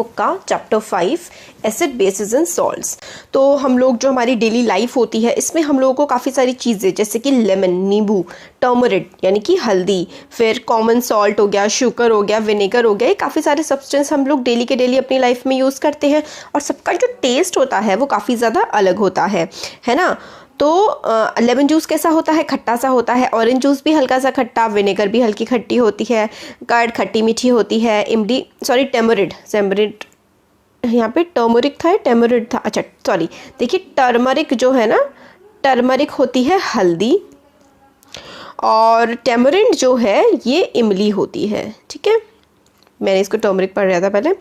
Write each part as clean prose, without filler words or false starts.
Book का chapter 5 acid basis and salts. तो हम लोग जो हमारी डेली लाइफ होती है इसमें हम लोगों को काफ़ी सारी चीज़ें जैसे कि लेमन नींबू, टर्मरिक यानी कि हल्दी, फिर कॉमन सॉल्ट हो गया, शुगर हो गया, विनेगर हो गया, ये काफ़ी सारे सब्सटेंस हम लोग डेली के डेली अपनी लाइफ में यूज़ करते हैं और सबका जो टेस्ट होता है वो काफ़ी ज़्यादा अलग होता है ना। तो लेमन जूस कैसा होता है, खट्टा सा होता है। ऑरेंज जूस भी हल्का सा खट्टा, विनेगर भी हल्की खट्टी होती है, कर्ड खट्टी मीठी होती है, टर्मरिड यहाँ पे टर्मरिक था, टेमरिड था, अच्छा सॉरी, देखिए टर्मरिक जो है ना, टर्मरिक होती है हल्दी और टेमरिंड जो है ये इमली होती है। ठीक है, मैंने इसको टर्मरिक पढ़ रहा था पहले।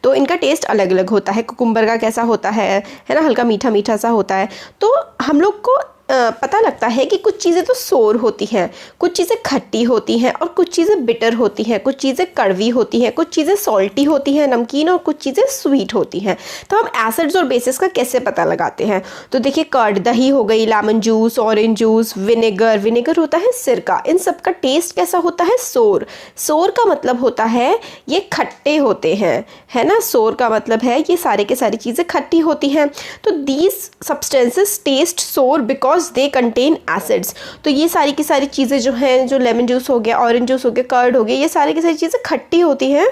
तो इनका टेस्ट अलग अलग होता है। कुकुम्बर का कैसा होता है ना, हल्का मीठा मीठा सा होता है। तो हम लोग को पता लगता है कि कुछ चीज़ें तो सोर होती हैं, कुछ चीज़ें खट्टी होती हैं और कुछ चीज़ें बिटर होती हैं, कुछ चीज़ें कड़वी होती हैं, कुछ चीज़ें सॉल्टी होती हैं नमकीन, और कुछ चीज़ें स्वीट होती हैं। तो हम एसिड्स और बेसिस का कैसे पता लगाते हैं? तो देखिए कर्ड, दही हो गई, lemon juice, orange juice, vinegar होता है सिरका, इन सब का टेस्ट कैसा होता है? सोर। सोर का मतलब होता है ये खट्टे होते हैं, है ना। सोर का मतलब है ये सारे के सारी चीज़ें खट्टी होती हैं। तो दीज सब्सटेंसेस टेस्ट सोर बिकॉज दे कंटेन एसिड्स। तो ये सारी की सारी चीज़ें जो हैं, जो लेमन जूस हो गया, ऑरेंज जूस हो गया, कर्ड हो गया, ये सारी की सारी चीज़ें खट्टी होती हैं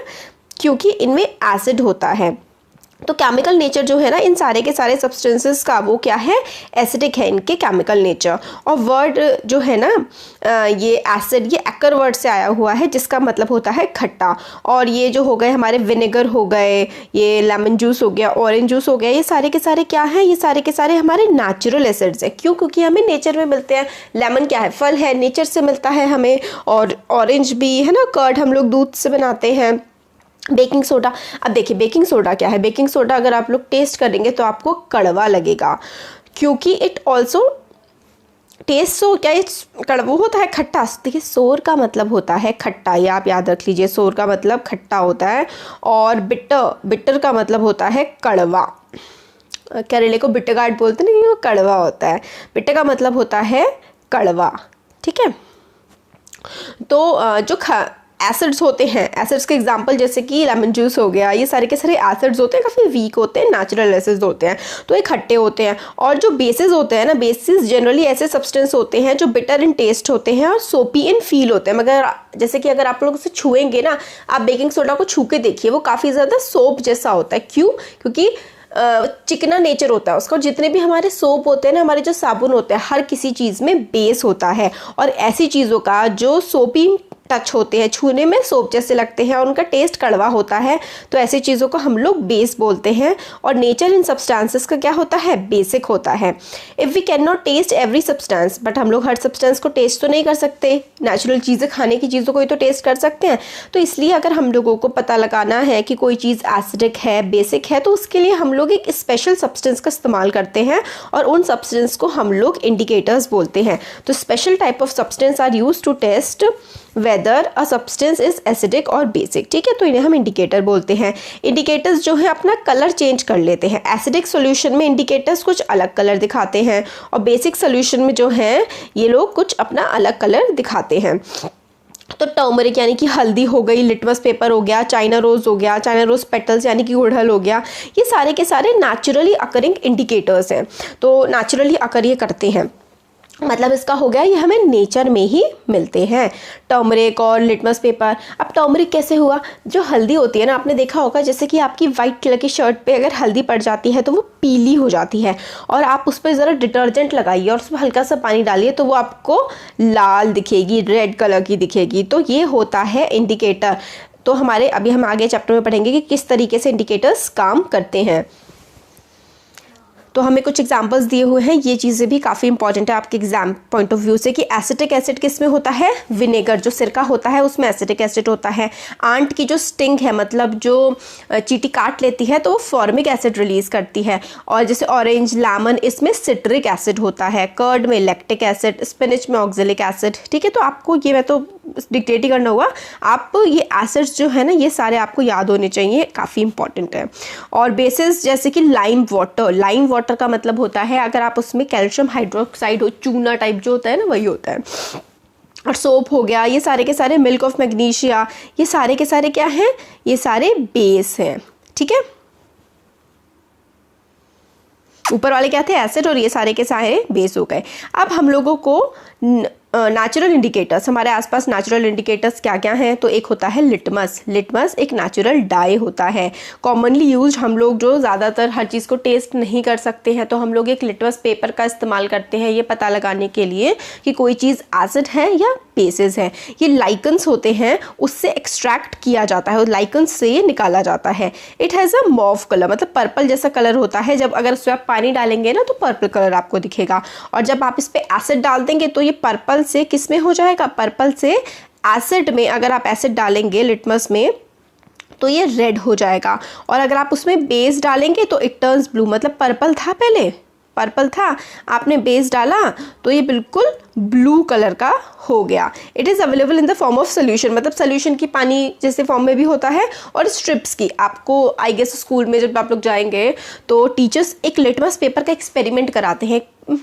क्योंकि इनमें एसिड होता है। तो केमिकल नेचर जो है ना इन सारे के सारे सब्सटेंसेस का, वो क्या है? एसिडिक है इनके केमिकल नेचर। और वर्ड जो है ना ये एसिड, ये एक्कर वर्ड से आया हुआ है जिसका मतलब होता है खट्टा। और ये जो हो गए हमारे विनेगर हो गए, ये लेमन जूस हो गया, ऑरेंज जूस हो गया, ये सारे के सारे क्या हैं? ये सारे के सारे हमारे नेचुरल एसिड्स हैं। क्यों? क्योंकि हमें नेचर में मिलते हैं। लेमन क्या है? फल है, नेचर से मिलता है हमें। और ऑरेंज भी है ना, कर्ड हम लोग दूध से बनाते हैं। बेकिंग सोडा, अब देखिए बेकिंग सोडा क्या है? बेकिंग सोडा अगर आप लोग टेस्ट करेंगे तो आपको कड़वा लगेगा क्योंकि इट ऑल्सो टेस्ट सो क्या कड़वा होता है, खट्टा। देखिए सोर का मतलब होता है खट्टा, ये आप याद रख लीजिए, सोर का मतलब खट्टा होता है। और बिटर का मतलब होता है कड़वा। करेले को बिटर गार्ड बोलते हैं ना, वो कड़वा होता है। बिटर का मतलब होता है कड़वा। ठीक है, तो जो एसिड्स होते हैं, एसिड्स के एग्जांपल जैसे कि लेमन जूस हो गया, ये सारे के सारे एसिड्स होते हैं, काफ़ी वीक होते हैं, नेचुरल एसिड्स होते हैं, तो ये खट्टे होते हैं। और जो बेसिस होते हैं ना, बेसिस जनरली ऐसे सब्सटेंस होते हैं जो बिटर इन टेस्ट होते हैं और सोपी इन फील होते हैं। मगर जैसे कि अगर आप लोग उसे छुएंगे ना, आप बेकिंग सोडा को छू के देखिए, वो काफ़ी ज़्यादा सोप जैसा होता है। क्यों? क्योंकि चिकना नेचर होता है उसका। जितने भी हमारे सोप होते हैं ना, हमारे जो साबुन होते हैं, हर किसी चीज़ में बेस होता है। और ऐसी चीज़ों का जो सोपी टच होते हैं, छूने में सोप जैसे लगते हैं और उनका टेस्ट कड़वा होता है, तो ऐसी चीज़ों को हम लोग बेस बोलते हैं। और नेचर इन सब्सटेंसेस का क्या होता है? बेसिक होता है। If we can not test every substance, but हम लोग हर सब्सटेंस को टेस्ट तो नहीं कर सकते। नेचुरल चीज़ें, खाने की चीज़ों को ही तो टेस्ट कर सकते हैं। तो इसलिए अगर हम लोगों को पता लगाना है कि कोई चीज़ एसिडिक है, बेसिक है, तो उसके लिए हम लोग एक स्पेशल सब्सटेंस का इस्तेमाल करते हैं और उन सब्सटेंस को हम लोग इंडिकेटर्स बोलते हैं। तो special type of substance are use to test whether a substance is acidic और बेसिक। ठीक है, तो इन्हें हम इंडिकेटर बोलते हैं। इंडिकेटर्स जो है अपना कलर चेंज कर लेते हैं। एसिडिक सॉल्यूशन में इंडिकेटर्स कुछ अलग कलर दिखाते हैं और बेसिक सॉल्यूशन में जो है ये लोग कुछ अपना अलग कलर दिखाते हैं। तो टर्मरिक यानी कि हल्दी हो गई, लिटमस पेपर हो गया, चाइना रोज़ हो गया, चाइना रोज़ पेटल्स यानी कि गुड़हल हो गया, ये सारे के सारे नेचुरली अकरिंग इंडिकेटर्स हैं। तो नेचुरली अकर ये करते हैं, मतलब इसका हो गया ये हमें नेचर में ही मिलते हैं। टर्मरिक और लिटमस पेपर। अब टर्मरिक कैसे हुआ? जो हल्दी होती है ना, आपने देखा होगा जैसे कि आपकी वाइट कलर की शर्ट पे अगर हल्दी पड़ जाती है तो वो पीली हो जाती है, और आप उस पर ज़रा डिटर्जेंट लगाइए और उसमें हल्का सा पानी डालिए तो वो आपको लाल दिखेगी, रेड कलर की दिखेगी। तो ये होता है इंडिकेटर। तो हमारे अभी हम आगे चैप्टर में पढ़ेंगे कि किस तरीके से इंडिकेटर्स काम करते हैं। तो हमें कुछ एग्जांपल्स दिए हुए हैं, ये चीज़ें भी काफ़ी इंपॉर्टेंट है आपके एग्जाम पॉइंट ऑफ व्यू से कि एसिटिक एसिड किस में होता है? विनेगर, जो सिरका होता है उसमें एसिटिक एसिड होता है। आंट की जो स्टिंग है, मतलब जो चींटी काट लेती है तो वो फॉर्मिक एसिड रिलीज करती है। और जैसे ऑरेंज, लेमन, इसमें सिट्रिक एसिड होता है। कर्ड में लैक्टिक एसिड, स्पिनच में ऑक्जेलिक एसिड। ठीक है, तो आपको ये, मैं तो डिक्टेट ही करना होगा, आप ये एसिड्स जो है ना ये सारे आपको याद होने चाहिए, काफ़ी इंपॉर्टेंट है। और बेसिस जैसे कि लाइम वाटर का मतलब होता है अगर आप उसमें कैल्शियम हाइड्रोक्साइड हो, चूना टाइप जो होता है ना, वही होता है। और सोप हो गया, ये सारे के सारे, मिल्क ऑफ मैग्नीशिया, ये सारे के सारे क्या हैं? ये सारे बेस हैं। ठीक है, ऊपर वाले क्या थे, एसिड, और ये सारे के सारे बेस हो गए। अब हम लोगों को नेचुरल इंडिकेटर्स, हमारे आसपास नेचुरल इंडिकेटर्स क्या क्या हैं, तो एक होता है लिटमस। लिटमस एक नेचुरल डाई होता है, कॉमनली यूज। हम लोग जो ज़्यादातर हर चीज़ को टेस्ट नहीं कर सकते हैं तो हम लोग एक लिटमस पेपर का इस्तेमाल करते हैं ये पता लगाने के लिए कि कोई चीज़ एसिड है या बेसिस है। ये लाइकन्स होते हैं, उससे एक्सट्रैक्ट किया जाता है, लाइकन्स से ये निकाला जाता है। It has a mauve colour, मतलब पर्पल जैसा कलर होता है। जब अगर उसमें आप पानी डालेंगे ना तो पर्पल कलर आपको दिखेगा, और जब आप इस पर एसिड डाल देंगे तो ये पर्पल से किस में हो जाएगा, पर्पल से एसिड में। अगर आप एसिड डालेंगे लिटमस में तो ये रेड हो जाएगा, और अगर आप उसमें बेस डालेंगे तो इट टर्न्स ब्लू। मतलब पर्पल था, पहले पर्पल था, आपने बेस डाला तो ये बिल्कुल ब्लू कलर का हो गया। It is available in the form of solution, मतलब सोल्यूशन की पानी जैसे फॉर्म में भी होता है, और स्ट्रिप्स की। आपको आई गेस स्कूल में जब आप लोग जाएंगे तो टीचर्स एक लिटमस पेपर का एक्सपेरिमेंट कराते हैं।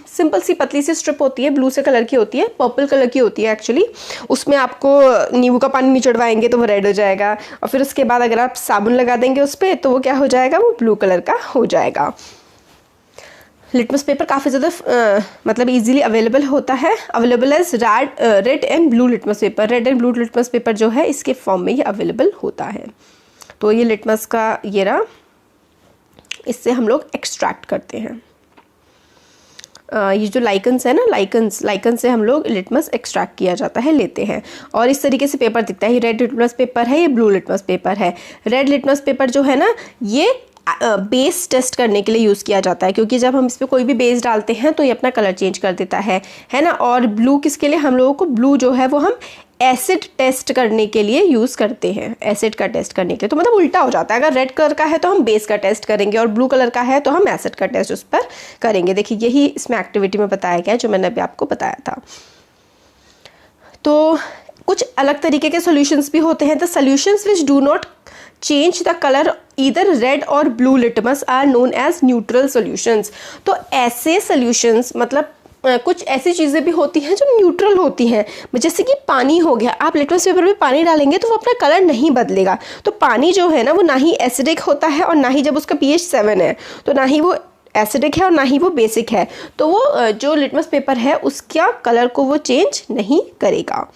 सिंपल सी पतली सी स्ट्रिप होती है, ब्लू से कलर की होती है, पर्पल कलर की होती है एक्चुअली। उसमें आपको नींबू का पानी निचड़वाएंगे तो वो रेड हो जाएगा, और फिर उसके बाद अगर आप साबुन लगा देंगे उस पर तो वो क्या हो जाएगा, वो ब्लू कलर का हो जाएगा। लिटमस पेपर काफ़ी ज़्यादा मतलब इजीली अवेलेबल होता है। Available as red and blue litmus paper. Red and blue litmus paper जो है इसके फॉर्म में ये अवेलेबल होता है। तो ये लिटमस का ये रहा, इससे हम लोग एक्सट्रैक्ट करते हैं। ये जो लाइकन्स है ना, लाइकन्स से हम लोग लिटमस एक्सट्रैक्ट किया जाता है, लेते हैं, और इस तरीके से पेपर दिखता है। ये रेड लिटमस पेपर है, ये ब्लू लिटमस पेपर है। रेड लिटमस पेपर जो है ना ये बेस टेस्ट करने के लिए यूज़ किया जाता है, क्योंकि जब हम इस पर कोई भी बेस डालते हैं तो ये अपना कलर चेंज कर देता है ना। और ब्लू किसके लिए, हम लोगों को ब्लू जो है वो हम एसिड टेस्ट करने के लिए यूज़ करते हैं, एसिड का टेस्ट करने के लिए। तो मतलब उल्टा हो जाता है, अगर रेड कलर का है तो हम बेस का टेस्ट करेंगे, और ब्लू कलर का है तो हम एसिड का टेस्ट उस पर करेंगे। देखिए यही इसमें एक्टिविटी में बताया गया है जो मैंने अभी आपको बताया था। तो कुछ अलग तरीके के सॉल्यूशंस भी होते हैं। The solutions which do not change the colour either red or blue litmus are known as neutral solutions. तो ऐसे सॉल्यूशंस मतलब कुछ ऐसी चीज़ें भी होती हैं जो न्यूट्रल होती हैं, जैसे कि पानी हो गया। आप लिटमस पेपर में पानी डालेंगे तो वो अपना कलर नहीं बदलेगा। तो पानी जो है ना वो ना ही एसिडिक होता है, और ना ही जब उसका pH 7 है तो ना ही वो एसिडिक है और ना ही वो बेसिक है। तो वो जो लिटमस पेपर है उसका कलर को वो चेंज नहीं करेगा।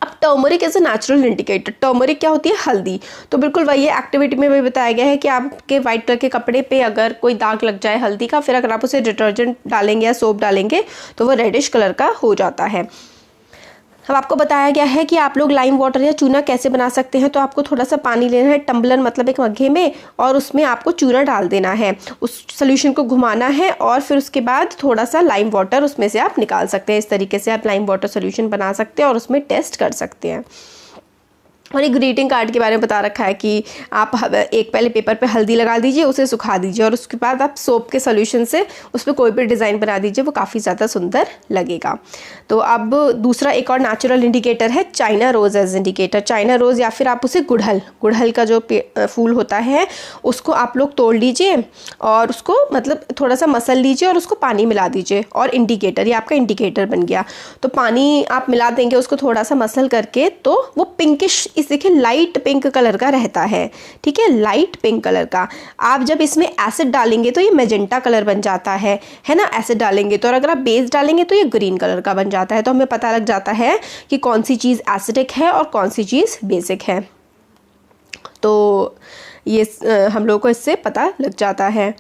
अब turmeric as a natural indicator. Turmeric क्या होती है, हल्दी। तो बिल्कुल वही एक्टिविटी में भी बताया गया है कि आपके वाइट कलर के कपड़े पे अगर कोई दाग लग जाए हल्दी का, फिर अगर आप उसे डिटर्जेंट डालेंगे या सोप डालेंगे तो वो रेडिश कलर का हो जाता है। अब आपको बताया गया है कि आप लोग लाइम वाटर या चूना कैसे बना सकते हैं। तो आपको थोड़ा सा पानी लेना है, टम्बलर मतलब एक मग्गे में, और उसमें आपको चूना डाल देना है, उस सोल्यूशन को घुमाना है, और फिर उसके बाद थोड़ा सा लाइम वाटर उसमें से आप निकाल सकते हैं। इस तरीके से आप लाइम वाटर सोल्यूशन बना सकते हैं और उसमें टेस्ट कर सकते हैं। और एक ग्रीटिंग कार्ड के बारे में बता रखा है कि आप एक पहले पेपर पे हल्दी लगा दीजिए, उसे सुखा दीजिए, और उसके बाद आप सोप के सोल्यूशन से उस पर कोई भी डिज़ाइन बना दीजिए, वो काफ़ी ज़्यादा सुंदर लगेगा। तो अब दूसरा एक और नेचुरल इंडिकेटर है China rose as indicator. China rose या फिर आप उसे गुड़हल का जो फूल होता है उसको आप लोग तोड़ लीजिए और उसको मतलब थोड़ा सा मसल लीजिए और उसको पानी मिला दीजिए, और इंडिकेटर, ये आपका इंडिकेटर बन गया। तो पानी आप मिला देंगे उसको थोड़ा सा मसल करके, तो वो पिंकिश, इस देखिए लाइट पिंक कलर का रहता है, ठीक है, लाइट पिंक कलर का। आप जब इसमें एसिड डालेंगे तो ये मैजेंटा कलर बन जाता है ना, एसिड डालेंगे तो। और अगर आप बेस डालेंगे तो ये ग्रीन कलर का बन जाता है। तो हमें पता लग जाता है कि कौन सी चीज़ एसिडिक है और कौन सी चीज़ बेसिक है। तो ये हम लोगों को इससे पता लग जाता है।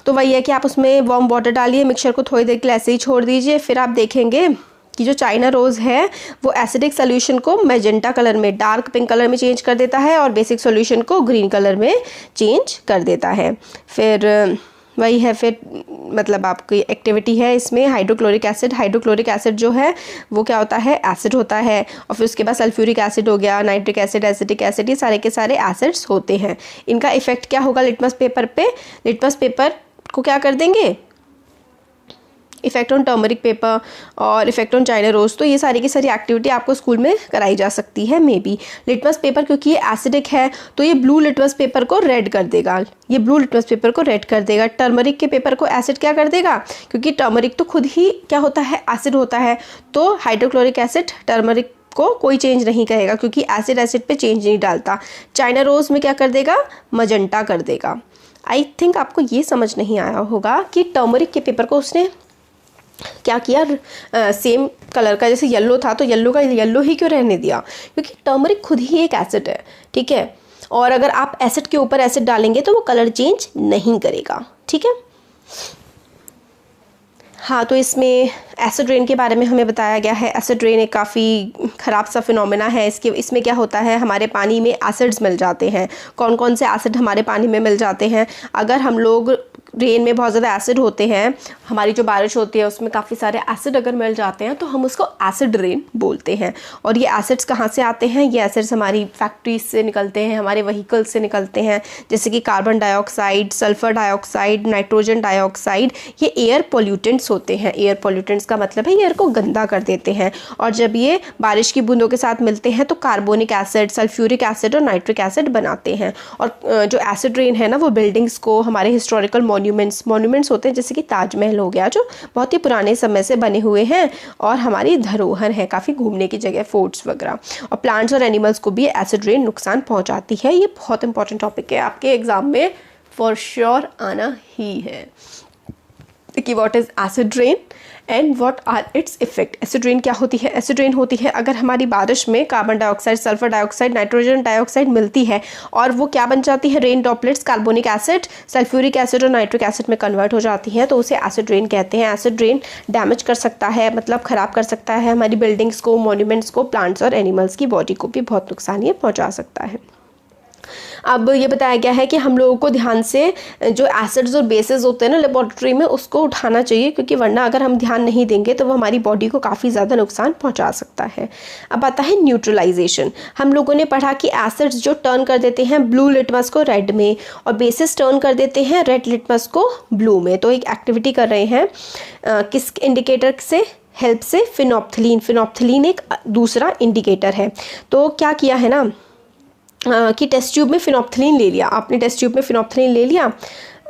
तो वही है कि आप उसमें वार्म वाटर डालिए, मिक्सचर को थोड़ी देर के लिए ऐसे ही छोड़ दीजिए, फिर आप देखेंगे कि जो चाइना रोज़ है वो एसिडिक सोल्यूशन को मैजेंटा कलर में, डार्क पिंक कलर में चेंज कर देता है, और बेसिक सोल्यूशन को ग्रीन कलर में चेंज कर देता है। फिर वही है, फिर मतलब आपकी एक्टिविटी है इसमें हाइड्रोक्लोरिक एसिड। हाइड्रोक्लोरिक एसिड जो है वो क्या होता है, एसिड होता है, और फिर उसके बाद सल्फ्यूरिक एसिड हो गया, नाइट्रिक एसिड, एसिटिक एसिड, ये सारे के सारे एसिड्स होते हैं। इनका इफेक्ट क्या होगा लिटमस पेपर पे, लिटमस पेपर को क्या कर देंगे, इफेक्ट ऑन टर्मरिक पेपर और इफेक्ट ऑन चाइना रोज़। तो ये सारी की सारी एक्टिविटी आपको स्कूल में कराई जा सकती है मे बी। लिटमस पेपर क्योंकि ये एसिडिक है तो ये ब्लू लिटमस पेपर को रेड कर देगा, ये ब्लू लिटमस पेपर को रेड कर देगा। टर्मरिक के पेपर को एसिड क्या कर देगा, क्योंकि टर्मरिक तो खुद ही क्या होता है, एसिड होता है। तो हाइड्रोक्लोरिक एसिड टर्मरिक को कोई चेंज नहीं करेगा, क्योंकि एसिड एसिड पे चेंज नहीं डालता। चाइना रोज़ में क्या कर देगा, मजेंटा कर देगा। आई थिंक आपको ये समझ नहीं आया होगा कि टर्मरिक के पेपर को उसने क्या किया, सेम कलर का जैसे येलो था तो येलो का येलो ही क्यों रहने दिया, क्योंकि टर्मरिक खुद ही एक एसिड है, ठीक है। और अगर आप एसिड के ऊपर एसिड डालेंगे तो वो कलर चेंज नहीं करेगा, ठीक है। हाँ, तो इसमें एसिड रेन के बारे में हमें बताया गया है। एसिड रेन एक काफ़ी ख़राब सा फिनोमेना है। इसमें क्या होता है, हमारे पानी में एसिड्स मिल जाते हैं। कौन कौन से एसिड हमारे पानी में मिल जाते हैं, अगर हम लोग रेन में बहुत ज़्यादा एसिड होते हैं, हमारी जो बारिश होती है उसमें काफ़ी सारे एसिड अगर मिल जाते हैं तो हम उसको एसिड रेन बोलते हैं। और ये एसिड्स कहाँ से आते हैं, ये एसिड्स हमारी फैक्ट्रीज से निकलते हैं, हमारे व्हीकल्स से निकलते हैं, जैसे कि carbon dioxide, sulphur dioxide, nitrogen dioxide. ये एयर पोल्यूटेंट्स होते हैं। एयर पोल्यूटेंट्स का मतलब है एयर को गंदा कर देते हैं। और जब ये बारिश की बूंदों के साथ मिलते हैं तो कार्बोनिक एसिड, सल्फ्यूरिक एसिड और नाइट्रिक एसिड बनाते हैं। और जो एसिड रेन है ना, वो बिल्डिंग्स को, हमारे हिस्टोरिकल मॉन्यूमेंट्स होते हैं, जैसे कि ताजमहल हो गया, जो बहुत ही पुराने समय से बने हुए हैं और हमारी धरोहर है, काफ़ी घूमने की जगह, फोर्ट्स वगैरह। और प्लांट्स और एनिमल्स को भी एसिड रेन नुकसान पहुंचाती है। ये बहुत इंपॉर्टेंट टॉपिक है, आपके एग्जाम में फॉर श्योर आना ही है कि what is acid rain and what are its effect. Acid rain क्या होती है, एसिड रेन होती है अगर हमारी बारिश में carbon dioxide, sulphur dioxide, nitrogen dioxide मिलती है और वो क्या बन जाती है, rain droplets carbonic acid, sulphuric acid और नाइट्रिक एसिड में कन्वर्ट हो जाती है, तो उसे एसिड रेन कहते हैं। एसिड रेन डैमेज कर सकता है, मतलब ख़राब कर सकता है हमारी बिल्डिंग्स को, मॉन्यूमेंट्स को, प्लांट्स और एनिमल्स की बॉडी को भी बहुत नुकसान ये पहुँचा सकता है। अब ये बताया गया है कि हम लोगों को ध्यान से जो एसिड्स और बेसेस होते हैं ना लेबोरेटरी में, उसको उठाना चाहिए, क्योंकि वरना अगर हम ध्यान नहीं देंगे तो वो हमारी बॉडी को काफ़ी ज़्यादा नुकसान पहुंचा सकता है। अब आता है न्यूट्रलाइजेशन। हम लोगों ने पढ़ा कि एसिड्स जो टर्न कर देते हैं ब्लू लिटमस को रेड में, और बेसिस टर्न कर देते हैं रेड लिटमस को ब्लू में। तो एक एक्टिविटी कर रहे हैं किस इंडिकेटर से हेल्प से, फिनोप्थलीन। फिनोप्थलीन एक दूसरा इंडिकेटर है। तो क्या किया है ना कि टेस्ट ट्यूब में फिनोप्थलीन ले लिया, आपने टेस्ट ट्यूब में फिनोप्थलीन ले लिया।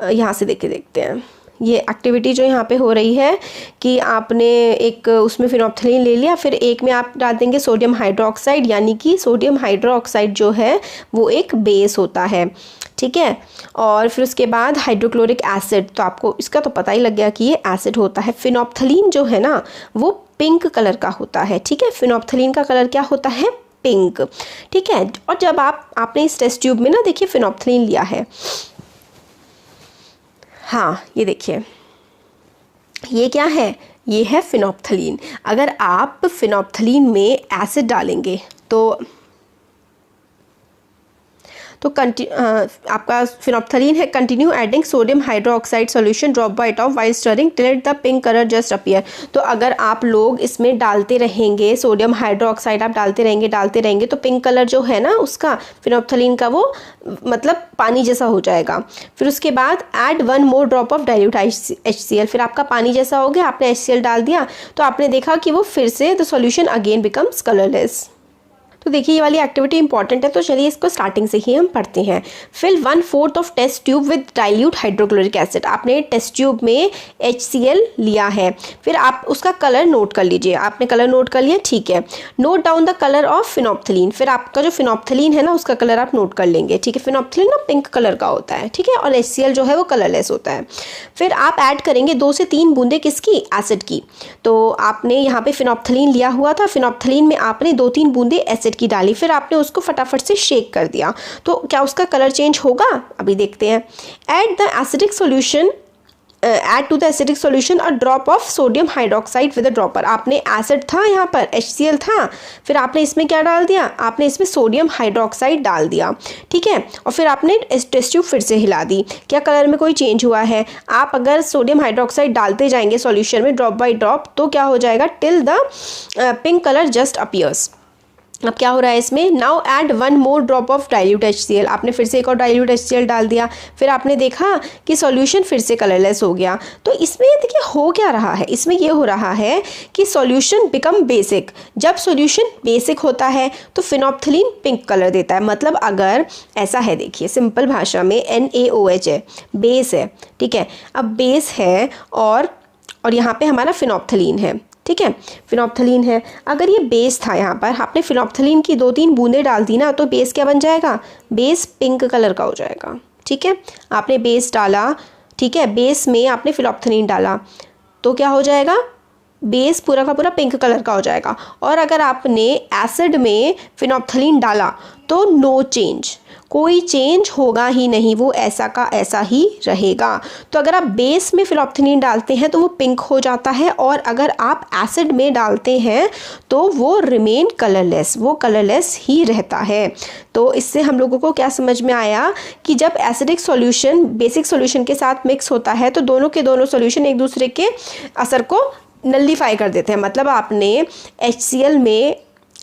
यहाँ से देखते हैं ये एक्टिविटी जो यहाँ पे हो रही है कि आपने एक उसमें फिनोप्थलीन ले लिया, फिर एक में आप डाल देंगे सोडियम हाइड्रोक्साइड, यानी कि सोडियम हाइड्रोक्साइड जो है वो एक बेस होता है, ठीक है। और फिर उसके बाद हाइड्रोक्लोरिक एसिड, तो आपको इसका तो पता ही लग गया कि ये एसिड होता है। फिनोप्थलीन जो है ना वो पिंक कलर का होता है, ठीक है। फिनोप्थलीन का कलर क्या होता है, पिंक, ठीक है। और जब आपने इस टेस्ट ट्यूब में ना देखिए फिनोप्थलीन लिया है, हाँ ये देखिए ये क्या है, ये है फिनोप्थलीन। अगर आप फिनोप्थलीन में एसिड डालेंगे तो आपका फिनोप्थलीन है, continue adding sodium hydroxide solution drop by drop while stirring till the pink colour just appear. तो अगर आप लोग इसमें डालते रहेंगे, सोडियम हाइड्रोक्साइड आप डालते रहेंगे तो पिंक कलर जो है ना उसका फिनोप्थलीन का वो मतलब पानी जैसा हो जाएगा। फिर उसके बाद add 1 more drop of dilute HCl। फिर आपका पानी जैसा हो गया, आपने HCl डाल दिया तो आपने देखा कि वो फिर से the solution again becomes colourless. तो देखिए ये वाली एक्टिविटी इंपॉर्टेंट है, तो चलिए इसको स्टार्टिंग से ही हम पढ़ते हैं। Fill 1/4 of test tube with dilute hydrochloric acid. आपने टेस्ट ट्यूब में HCl लिया है, फिर आप उसका कलर नोट कर लीजिए। आपने कलर नोट कर लिया, ठीक है। Note down the colour of phenolphthalein. फिर आपका जो फिनोप्थलीन है ना उसका कलर आप नोट कर लेंगे, ठीक है। फिनोप्थलीन ना पिंक कलर का होता है, ठीक है, और HCl जो है वो कलरलेस होता है। फिर आप ऐड करेंगे 2 से 3 बूंदे किसकी, एसिड की। तो आपने यहाँ पे फिनोप्थलीन लिया हुआ था, फिनोप्थलीन में आपने 2-3 बूंदे एसिड की डाली, फिर आपने उसको फटाफट से शेक कर दिया, तो क्या उसका कलर चेंज होगा, अभी देखते हैं। Add the acidic solution, add to the acidic solution a drop of sodium hydroxide with a dropper. आपने एसिड था यहाँ पर, HCl था, फिर आपने इसमें क्या डाल दिया, आपने इसमें सोडियम हाइड्रोक्साइड डाल दिया, ठीक है। और फिर आपने टेस्ट ट्यूब फिर से हिला दी, क्या कलर में कोई चेंज हुआ है। आप अगर सोडियम हाइड्रोक्साइड डालते जाएंगे सॉल्यूशन में ड्रॉप बाई ड्रॉप, तो क्या हो जाएगा, till the pink colour just appears. अब क्या हो रहा है इसमें, now add 1 more drop of dilute HCl। आपने फिर से एक और डाइल्यूट HCl डाल दिया, फिर आपने देखा कि सॉल्यूशन फिर से कलरलेस हो गया। तो इसमें देखिए हो क्या रहा है, इसमें ये हो रहा है कि सॉल्यूशन बिकम बेसिक। जब सॉल्यूशन बेसिक होता है तो फिनोप्थलीन पिंक कलर देता है। मतलब अगर ऐसा है, देखिए सिंपल भाषा में NaOH है, बेस है, ठीक है। अब बेस है और यहाँ पे हमारा फिनोप्थलीन है, ठीक ठीक है, फिनोप्थलीन है। अगर ये बेस था, यहाँ पर आपने फिनोप्थलीन की 2-3 बूंदें डाल दी ना, तो बेस क्या बन जाएगा, बेस पिंक कलर का हो जाएगा। ठीक है, आपने बेस डाला, ठीक है, बेस में आपने फिनोप्थलीन डाला तो क्या हो जाएगा, बेस पूरा का पूरा पिंक कलर का हो जाएगा। और अगर आपने एसिड में फिनोप्थलीन डाला तो नो चेंज, कोई चेंज होगा ही नहीं, वो ऐसा का ऐसा ही रहेगा। तो अगर आप बेस में फिनोप्थलीन डालते हैं तो वो पिंक हो जाता है, और अगर आप एसिड में डालते हैं तो वो रिमेन कलरलेस, वो कलरलेस ही रहता है। तो इससे हम लोगों को क्या समझ में आया कि जब एसिडिक सॉल्यूशन बेसिक सॉल्यूशन के साथ मिक्स होता है तो दोनों के दोनों सॉल्यूशन एक दूसरे के असर को नलिफाई कर देते हैं। मतलब आपने HCl में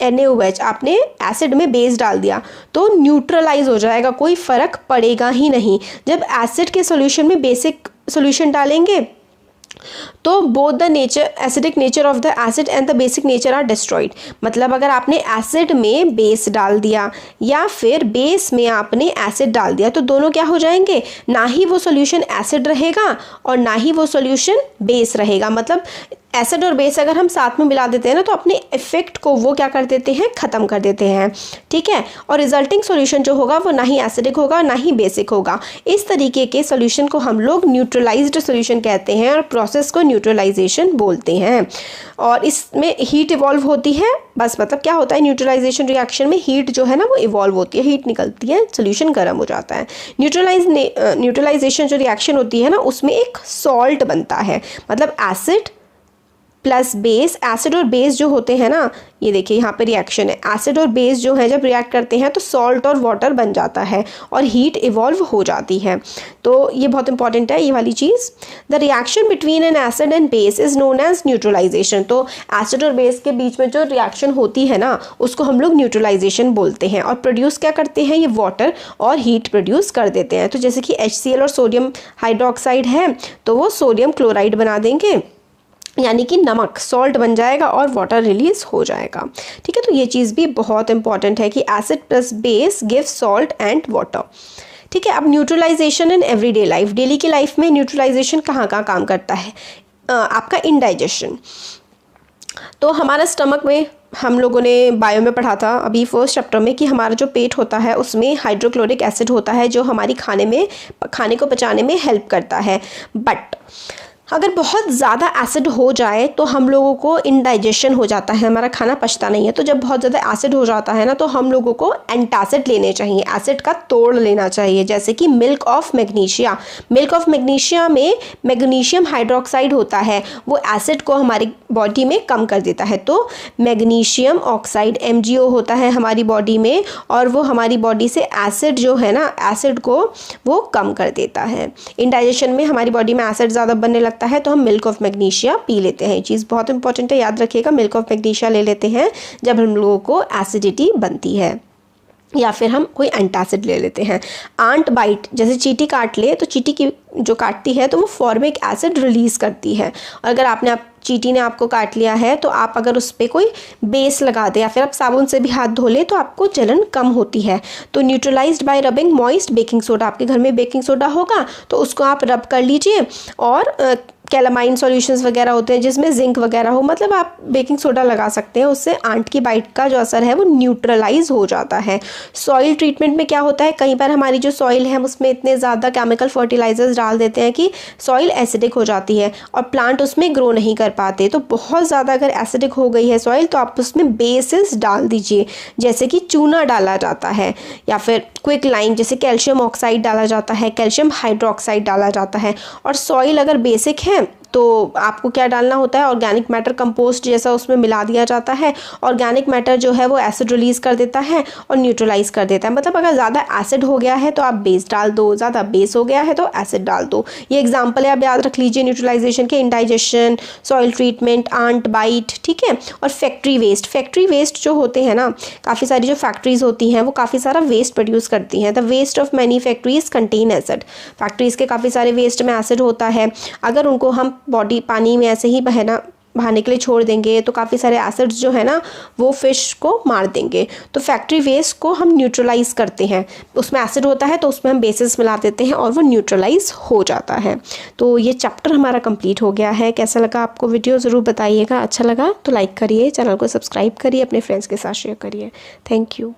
NaOH आपने एसिड में बेस डाल दिया तो न्यूट्रलाइज हो जाएगा, कोई फ़र्क पड़ेगा ही नहीं। जब एसिड के सॉल्यूशन में बेसिक सॉल्यूशन डालेंगे तो both the nature acidic nature of the acid and the basic nature are destroyed. मतलब अगर आपने एसिड में बेस डाल दिया या फिर बेस में आपने एसिड डाल दिया तो दोनों क्या हो जाएंगे, ना ही वो सॉल्यूशन एसिड रहेगा और ना ही वो सॉल्यूशन बेस रहेगा। मतलब एसिड और बेस अगर हम साथ में मिला देते हैं ना तो अपने इफेक्ट को वो क्या कर देते हैं, ख़त्म कर देते हैं। ठीक है, और रिजल्टिंग सॉल्यूशन जो होगा वो ना ही एसिडिक होगा ना ही बेसिक होगा। इस तरीके के सॉल्यूशन को हम लोग न्यूट्रलाइज्ड सॉल्यूशन कहते हैं और प्रोसेस को न्यूट्रलाइजेशन बोलते हैं। और इसमें हीट इवॉल्व होती है, बस मतलब क्या होता है, न्यूट्रलाइजेशन रिएक्शन में हीट जो है ना वो इवॉल्व होती है, हीट निकलती है, सॉल्यूशन गर्म हो जाता है। न्यूट्रलाइजेशन जो रिएक्शन होती है ना उसमें एक सॉल्ट बनता है। मतलब एसिड प्लस बेस, एसिड और बेस जो होते हैं ना, ये देखिए यहाँ पे रिएक्शन है, एसिड और बेस जो है जब रिएक्ट करते हैं तो सॉल्ट और वाटर बन जाता है और हीट इवॉल्व हो जाती है। तो ये बहुत इंपॉर्टेंट है ये वाली चीज़। The reaction between an acid and base is known as neutralisation. तो एसिड और बेस के बीच में जो रिएक्शन होती है ना उसको हम लोग न्यूट्रलाइजेशन बोलते हैं। और प्रोड्यूस क्या करते हैं, ये वाटर और हीट प्रोड्यूस कर देते हैं। तो जैसे कि HCl और सोडियम हाइड्रोक्साइड है तो वो सोडियम क्लोराइड बना देंगे, यानी कि नमक, सॉल्ट बन जाएगा और वाटर रिलीज हो जाएगा। ठीक है, तो ये चीज़ भी बहुत इंपॉर्टेंट है कि acid plus base give salt and water. ठीक है, अब neutralisation in everyday life, daily की लाइफ में न्यूट्रलाइजेशन कहाँ कहाँ काम करता है। आपका इंडाइजेशन, तो हमारा स्टमक में हम लोगों ने बायो में पढ़ा था अभी फर्स्ट चैप्टर में कि हमारा जो पेट होता है उसमें हाइड्रोक्लोरिक एसिड होता है जो हमारी खाने को पचाने में हेल्प करता है। बट अगर बहुत ज़्यादा एसिड हो जाए तो हम लोगों को इंडाइजेशन हो जाता है, हमारा खाना पचता नहीं है। तो जब बहुत ज़्यादा एसिड हो जाता है ना तो हम लोगों को एंटासिड लेने चाहिए, एसिड का तोड़ लेना चाहिए। जैसे कि milk of magnesia, milk of magnesia में मैग्नीशियम हाइड्रोक्साइड होता है, वो एसिड को हमारी बॉडी में कम कर देता है। तो मैग्नीशियम ऑक्साइड MgO होता है हमारी बॉडी में और वो हमारी बॉडी से एसिड जो है ना, एसिड को वो कम कर देता है। इंडाइजेशन में हमारी बॉडी में एसिड ज़्यादा बनने लगता है तो हम मिल्क ऑफ मैग्नीशिया पी लेते हैं। ये चीज़ बहुत इंपॉर्टेंट है, याद रखिएगा। मिल्क ऑफ मैग्नीशिया ले लेते हैं जब हम लोगों को एसिडिटी बनती है या फिर हम कोई एंटासिड ले लेते हैं। आंट बाइट, जैसे चींटी काट ले तो चींटी की जो काटती है तो वो फॉर्मिक एसिड रिलीज़ करती है। और अगर चींटी ने आपको काट लिया है तो आप अगर उस पर कोई बेस लगा दें या फिर आप साबुन से भी हाथ धो लें तो आपको जलन कम होती है। तो neutralised bye rubbing moist baking soda, आपके घर में बेकिंग सोडा होगा तो उसको आप रब कर लीजिए। और कैलामाइन सॉल्यूशंस वगैरह होते हैं जिसमें जिंक वगैरह हो, मतलब आप बेकिंग सोडा लगा सकते हैं, उससे आंट की बाइट का जो असर है वो न्यूट्रलाइज हो जाता है। सॉइल ट्रीटमेंट में क्या होता है, कई बार हमारी जो सॉइल है हम उसमें इतने ज़्यादा केमिकल फर्टिलाइजर्स डाल देते हैं कि सॉइल एसिडिक हो जाती है और प्लांट उसमें ग्रो नहीं कर पाते। तो बहुत ज़्यादा अगर एसिडिक हो गई है सॉइल तो आप उसमें बेसिस डाल दीजिए, जैसे कि चूना डाला जाता है या फिर क्विक लाइम, जैसे कैल्शियम ऑक्साइड डाला जाता है, कैल्शियम हाइड्रोक्साइड डाला जाता है। और सॉइल अगर बेसिक है तो आपको क्या डालना होता है, ऑर्गेनिक मैटर कंपोस्ट जैसा उसमें मिला दिया जाता है। ऑर्गेनिक मैटर जो है वो एसिड रिलीज़ कर देता है और न्यूट्रलाइज कर देता है। मतलब अगर ज़्यादा एसिड हो गया है तो आप बेस डाल दो, ज़्यादा बेस हो गया है तो एसिड डाल दो। ये एग्जाम्पल है, आप याद रख लीजिए न्यूट्रलाइजेशन के, indigestion, soil treatment, ant bite. ठीक है, और फैक्ट्री वेस्ट जो होते हैं ना, काफ़ी सारी जो फैक्ट्रीज होती हैं वो काफ़ी सारा वेस्ट प्रोड्यूस करती हैं। The waste of many factories contain acid, factories के काफ़ी सारे वेस्ट में एसिड होता है। अगर उनको हम पानी में ऐसे ही बाहर निकले छोड़ देंगे तो काफ़ी सारे एसिड्स जो है ना वो फ़िश को मार देंगे। तो फैक्ट्री वेस्ट को हम न्यूट्रलाइज़ करते हैं, उसमें एसिड होता है तो उसमें हम बेसिस मिला देते हैं और वो न्यूट्रलाइज हो जाता है। तो ये चैप्टर हमारा कंप्लीट हो गया है। कैसा लगा आपको वीडियो ज़रूर बताइएगा, अच्छा लगा तो लाइक करिए, चैनल को सब्सक्राइब करिए, अपने फ्रेंड्स के साथ शेयर करिए। Thank you.